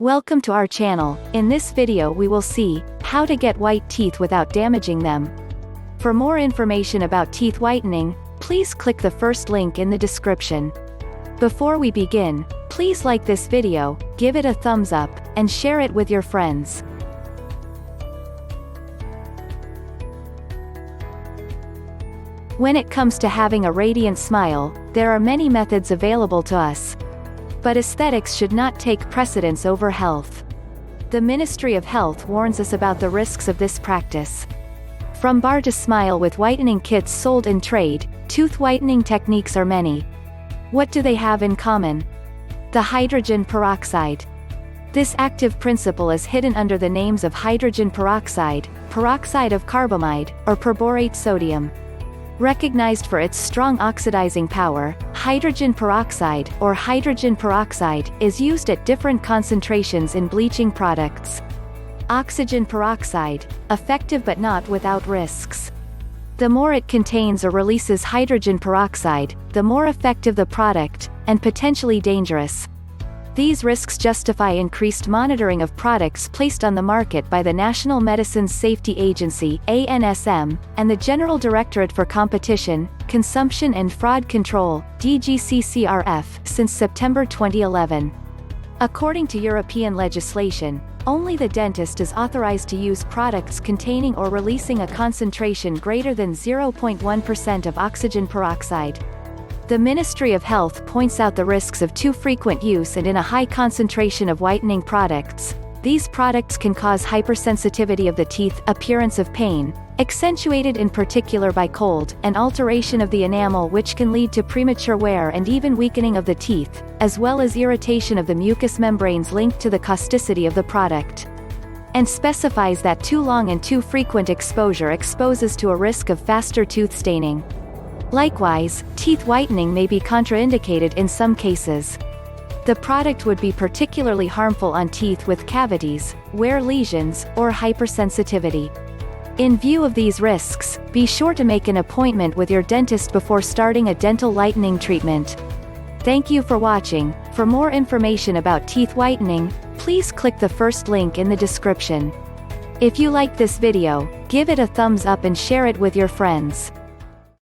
Welcome to our channel. In this video we will see how to get white teeth without damaging them. For more information about teeth whitening, please click the first link in the description. Before we begin, please like this video, give it a thumbs up, and share it with your friends. When it comes to having a radiant smile, there are many methods available to us. But aesthetics should not take precedence over health. The Ministry of Health warns us about the risks of this practice. From bar to smile with whitening kits sold in trade, tooth whitening techniques are many. What do they have in common? The hydrogen peroxide. This active principle is hidden under the names of hydrogen peroxide, peroxide of carbamide, or perborate sodium. Recognized for its strong oxidizing power, hydrogen peroxide, or hydrogen peroxide, is used at different concentrations in bleaching products. Oxygen peroxide, effective but not without risks. The more it contains or releases hydrogen peroxide, the more effective the product, and potentially dangerous. These risks justify increased monitoring of products placed on the market by the National Medicines Safety Agency (ANSM) and the General Directorate for Competition, Consumption and Fraud Control (DGCCRF) since September 2011. According to European legislation, only the dentist is authorized to use products containing or releasing a concentration greater than 0.1% of oxygen peroxide. The Ministry of Health points out the risks of too frequent use and in a high concentration of whitening products. These products can cause hypersensitivity of the teeth, appearance of pain, accentuated in particular by cold, and alteration of the enamel which can lead to premature wear and even weakening of the teeth, as well as irritation of the mucous membranes linked to the causticity of the product. And specifies that too long and too frequent exposure exposes to a risk of faster tooth staining. Likewise, teeth whitening may be contraindicated in some cases. The product would be particularly harmful on teeth with cavities, wear lesions, or hypersensitivity. In view of these risks, be sure to make an appointment with your dentist before starting a dental whitening treatment. Thank you for watching. For more information about teeth whitening, please click the first link in the description. If you like this video, give it a thumbs up and share it with your friends.